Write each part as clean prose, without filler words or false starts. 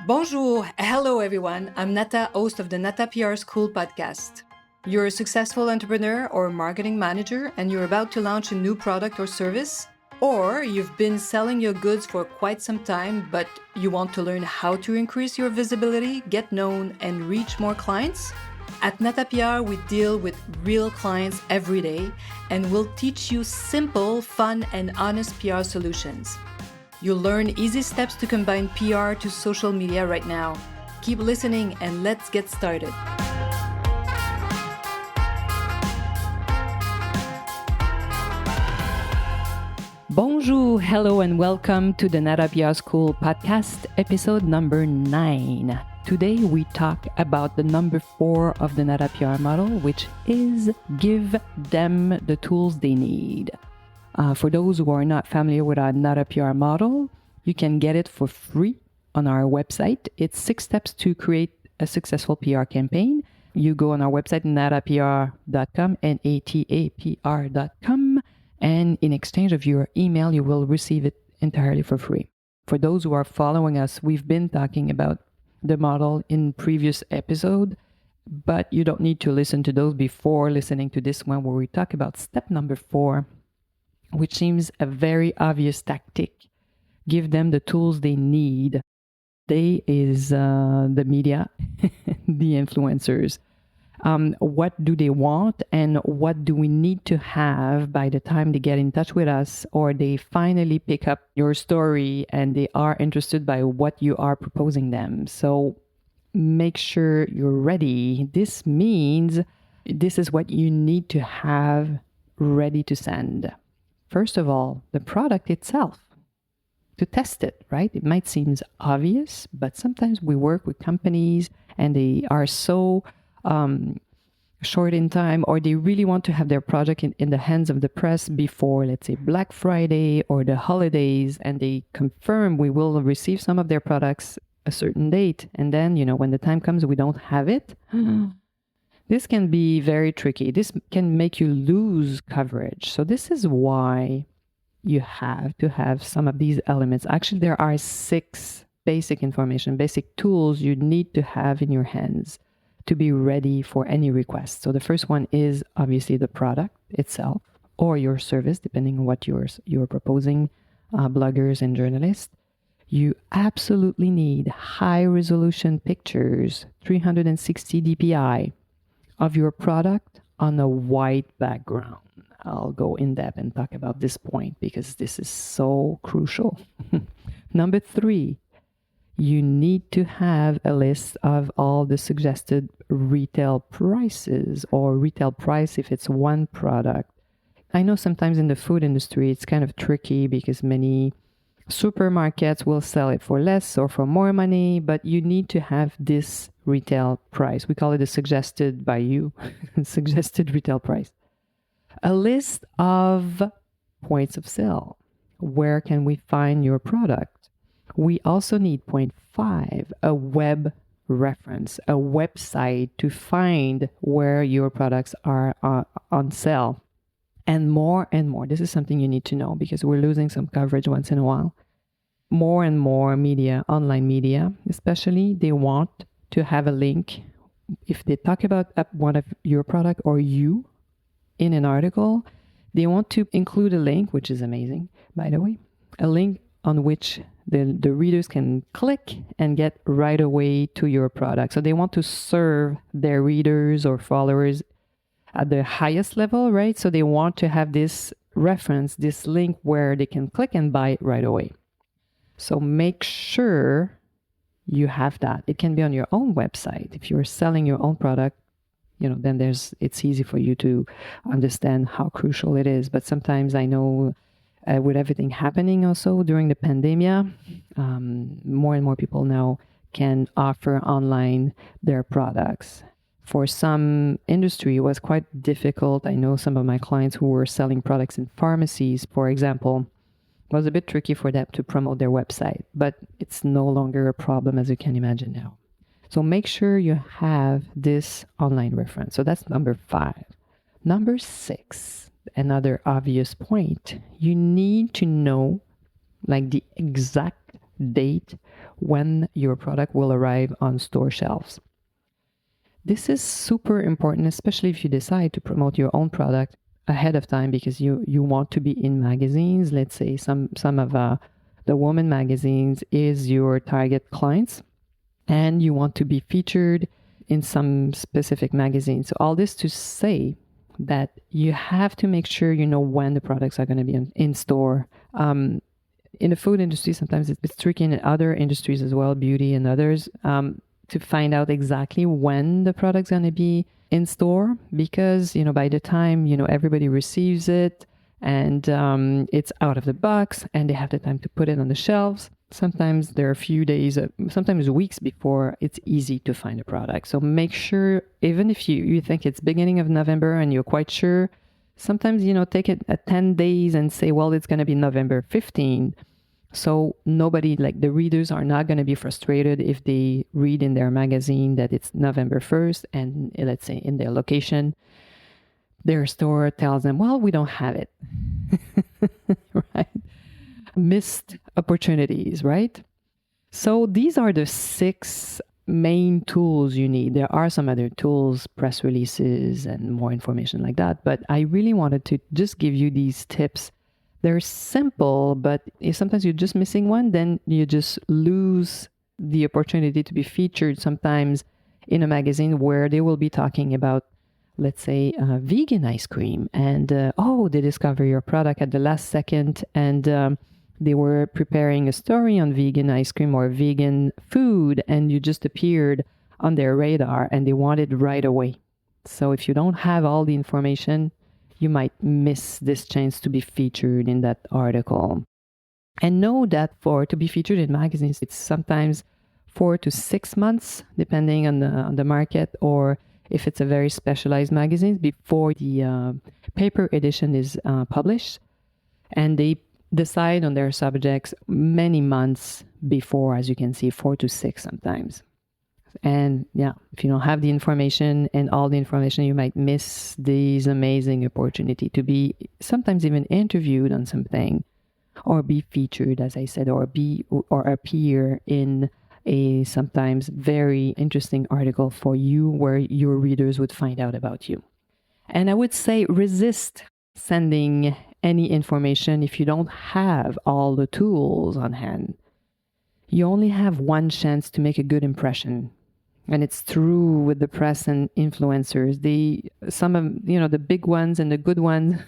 Bonjour, hello everyone. I'm Nata, host of the Nata PR School podcast. You're a successful entrepreneur or marketing manager and you're about to launch a new product or service? Or you've been selling your goods for quite some time, but you want to learn how to increase your visibility, get known, and reach more clients? At Nata PR, we deal with real clients every day and we'll teach you simple, fun, and honest PR solutions. You'll learn easy steps to combine PR to social media right now. Keep listening and let's get started. Bonjour, hello, and welcome to the Nata PR School podcast, episode number 9. Today we talk about the number 4 of the Nata PR model, which is give them the tools they need. For those who are not familiar with our Nata PR model, you can get it for free on our website. It's 6 steps to create a successful PR campaign. You go on our website, natapr.com, natapr.com, and in exchange of your email, you will receive it entirely for free. For those who are following us, we've been talking about the model in previous episode, but you don't need to listen to those before listening to this one where we talk about step number 4, which seems a very obvious tactic. Give them the tools they need. They is the media, the influencers. What do they want and what do we need to have by the time they get in touch with us or they finally pick up your story and they are interested by what you are proposing them. So make sure you're ready. This means this is what you need to have ready to send. First of all, the product itself, to test it, right? It might seem obvious, but sometimes we work with companies and they are so short in time, or they really want to have their project in the hands of the press before, let's say, Black Friday or the holidays, and they confirm we will receive some of their products a certain date. And then, when the time comes, we don't have it. This can be very tricky. This can make you lose coverage. So this is why you have to have some of these elements. Actually, there are 6 basic information, basic tools you need to have in your hands to be ready for any request. So the first one is obviously the product itself or your service, depending on what you're proposing, bloggers and journalists. You absolutely need high resolution pictures, 360 dpi, of your product on a white background. I'll go in depth and talk about this point because this is so crucial. Number 3, you need to have a list of all the suggested retail prices or retail price if it's one product. I know sometimes in the food industry it's kind of tricky because many supermarkets will sell it for less or for more money, but you need to have this retail price. We call it a suggested by you, suggested retail price. A list of points of sale. Where can we find your product? We also need point 5, a web reference, a website to find where your products are on sale. And more. This is something you need to know because we're losing some coverage once in a while. More and more media, online media especially, they want to have a link. If they talk about one of your product or you in an article, they want to include a link, which is amazing, by the way, a link on which the readers can click and get right away to your product. So they want to serve their readers or followers at the highest level, right? So they want to have this reference, this link where they can click and buy it right away. So make sure you have that. It can be on your own website. If you're selling your own product, then it's easy for you to understand how crucial it is. But sometimes I know with everything happening also during the pandemic, more and more people now can offer online their products. For some industry, it was quite difficult. I know some of my clients who were selling products in pharmacies, for example, it was a bit tricky for them to promote their website, but it's no longer a problem as you can imagine now. So make sure you have this online reference. So that's number 5. Number 6, another obvious point, you need to know like the exact date when your product will arrive on store shelves. This is super important, especially if you decide to promote your own product ahead of time because you want to be in magazines. Let's say some of the woman magazines is your target clients, and you want to be featured in some specific magazines. So all this to say that you have to make sure you know when the products are going to be in store. In the food industry, sometimes it's tricky, in other industries as well, beauty and others, to find out exactly when the product's going to be in store, because, by the time, everybody receives it and it's out of the box and they have the time to put it on the shelves. Sometimes there are a few days, sometimes weeks before it's easy to find a product. So make sure, even if you think it's beginning of November and you're quite sure, sometimes, take it at 10 days and say, well, it's going to be November 15th. So nobody, like the readers, are not going to be frustrated if they read in their magazine that it's November 1st and, let's say, in their location, their store tells them, well, we don't have it. Right? Missed opportunities, right? So these are the 6 main tools you need. There are some other tools, press releases and more information like that, but I really wanted to just give you these tips. They're simple, but if sometimes you're just missing one, then you just lose the opportunity to be featured sometimes in a magazine where they will be talking about, let's say, vegan ice cream, and they discover your product at the last second, and they were preparing a story on vegan ice cream or vegan food, and you just appeared on their radar and they want it right away. So if you don't have all the information, you might miss this chance to be featured in that article. And know that to be featured in magazines, it's sometimes 4 to 6 months, depending on the market, or if it's a very specialized magazine, before the paper edition is published. And they decide on their subjects many months before, as you can see, 4 to 6 sometimes. And if you don't have the information and all the information, you might miss this amazing opportunity to be sometimes even interviewed on something, or be featured, as I said, or appear in a sometimes very interesting article for you where your readers would find out about you. And I would say resist sending any information if you don't have all the tools on hand. You only have one chance to make a good impression. And it's true with the press and influencers. Some of the big ones and the good ones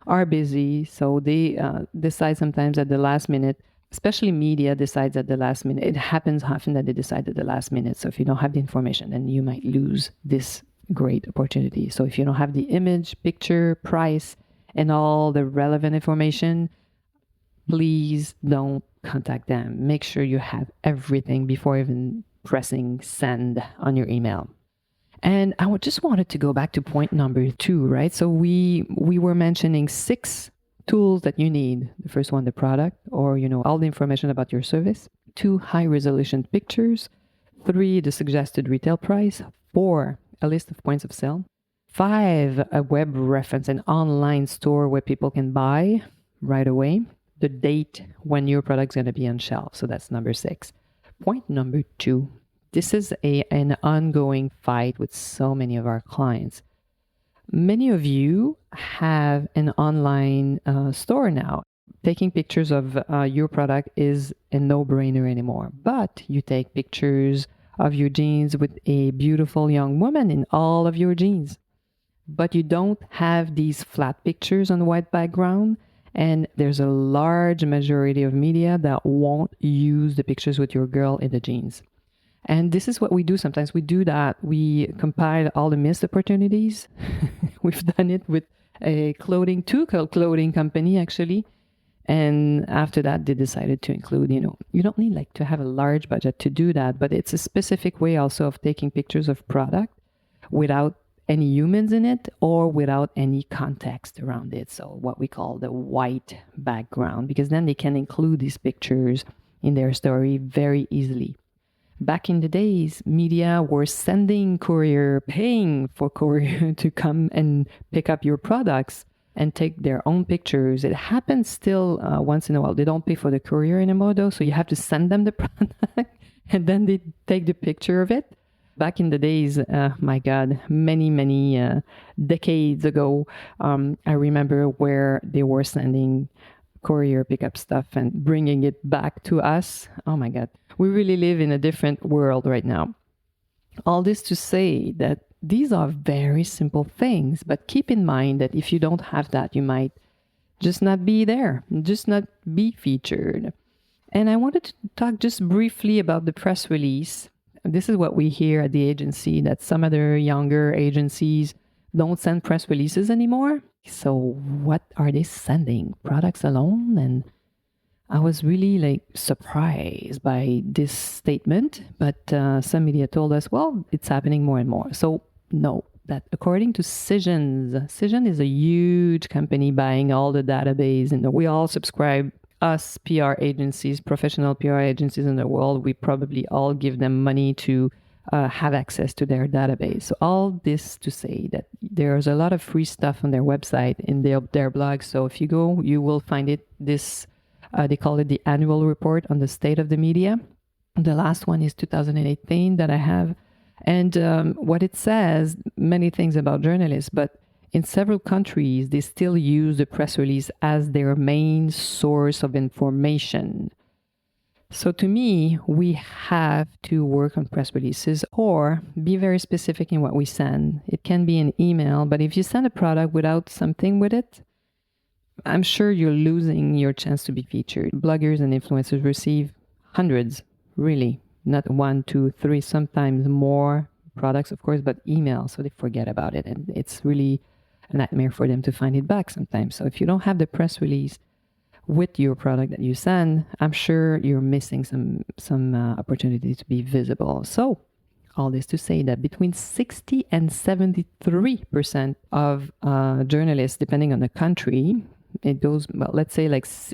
are busy, so they decide sometimes at the last minute. Especially media decides at the last minute. It happens often that they decide at the last minute. So if you don't have the information, then you might lose this great opportunity. So if you don't have the image, picture, price, and all the relevant information, please don't contact them. Make sure you have everything before even pressing send on your email. And I just wanted to go back to point number 2, right? So we were mentioning 6 tools that you need. The first one, the product, or all the information about your service. 2, high resolution pictures. 3, the suggested retail price. 4, a list of points of sale. 5, a web reference, an online store where people can buy right away. The date when your product's going to be on shelf. So that's number 6. Point number 2. This is an ongoing fight with so many of our clients. Many of you have an online store now. Taking pictures of your product is a no-brainer anymore. But you take pictures of your jeans with a beautiful young woman in all of your jeans. But you don't have these flat pictures on white background. And there's a large majority of media that won't use the pictures with your girl in the jeans. And this is what we do sometimes. We do that. We compile all the missed opportunities. We've done it with a clothing company, actually. And after that, they decided to include, you don't need to have a large budget to do that, but it's a specific way also of taking pictures of product without any humans in it or without any context around it. So what we call the white background, because then they can include these pictures in their story very easily. Back in the days, media were sending courier, paying for courier to come and pick up your products and take their own pictures. It happens still once in a while. They don't pay for the courier anymore, though, so you have to send them the product and then they take the picture of it. Back in the days, my God, many decades ago, I remember where they were sending courier pickup stuff and bringing it back to us. Oh my God, we really live in a different world right now. All this to say that these are very simple things, but keep in mind that if you don't have that, you might just not be there, just not be featured. And I wanted to talk just briefly about the press release. This is what we hear at the agency, that some other younger agencies don't send press releases anymore. So what are they sending? Products alone? And I was really surprised by this statement, but some media told us, well, it's happening more and more. So no, that according to Cision is a huge company buying all the database, and we all subscribe, us PR agencies, professional PR agencies in the world, we probably all give them money to have access to their database. So all this to say that there's a lot of free stuff on their website, in their blog. So if you go, you will find it. They call it the annual report on the state of the media. The last one is 2018 that I have. And what it says, many things about journalists, but in several countries, they still use the press release as their main source of information. So to me, we have to work on press releases or be very specific in what we send. It can be an email, but if you send a product without something with it, I'm sure you're losing your chance to be featured. Bloggers and influencers receive hundreds, really, not 1, 2, 3, sometimes more products, of course, but emails, so they forget about it. And it's really a nightmare for them to find it back sometimes. So if you don't have the press release with your product that you send, I'm sure you're missing some opportunity to be visible. So all this to say that between 60 and 73% of journalists, depending on the country, it goes, well, let's say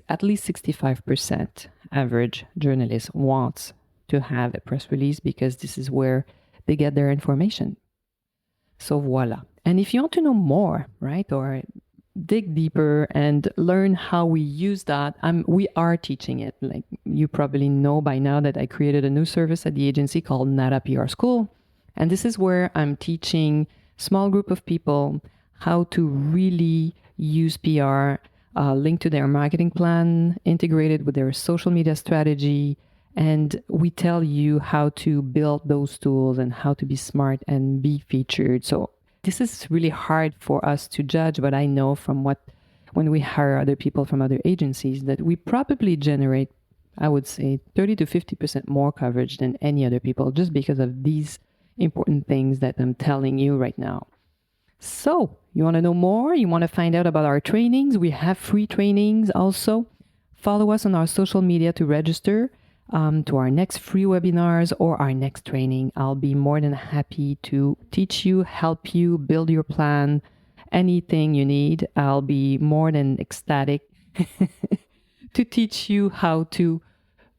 at least 65% average journalist wants to have a press release because this is where they get their information. So voila. And if you want to know more, right, or dig deeper and learn how we use that, we are teaching it. Like you probably know by now that I created a new service at the agency called NATA PR School. And this is where I'm teaching small group of people how to really use PR, linked to their marketing plan, integrated with their social media strategy. And we tell you how to build those tools and how to be smart and be featured. So this is really hard for us to judge, but I know from when we hire other people from other agencies that we probably generate, I would say, 30 to 50% more coverage than any other people just because of these important things that I'm telling you right now. So you want to know more? You want to find out about our trainings? We have free trainings also. Follow us on our social media to register to our next free webinars or our next training. I'll be more than happy to teach you, help you build your plan, anything you need. I'll be more than ecstatic to teach you how to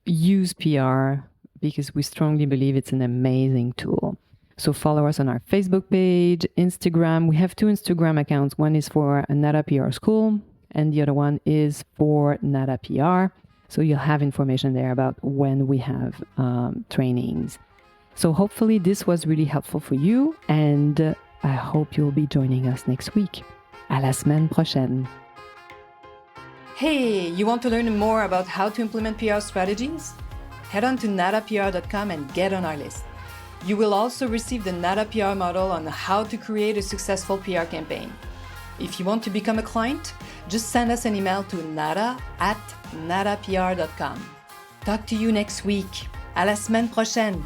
use PR because we strongly believe it's an amazing tool. So follow us on our Facebook page, Instagram. We have 2 Instagram accounts. One is for NATA PR School and the other one is for NATA PR. So you'll have information there about when we have trainings. So hopefully this was really helpful for you and I hope you'll be joining us next week. À la semaine prochaine. Hey, you want to learn more about how to implement PR strategies? Head on to natapr.com and get on our list. You will also receive the NATA PR model on how to create a successful PR campaign. If you want to become a client, just send us an email to nata@natapr.com. Talk to you next week. À la semaine prochaine.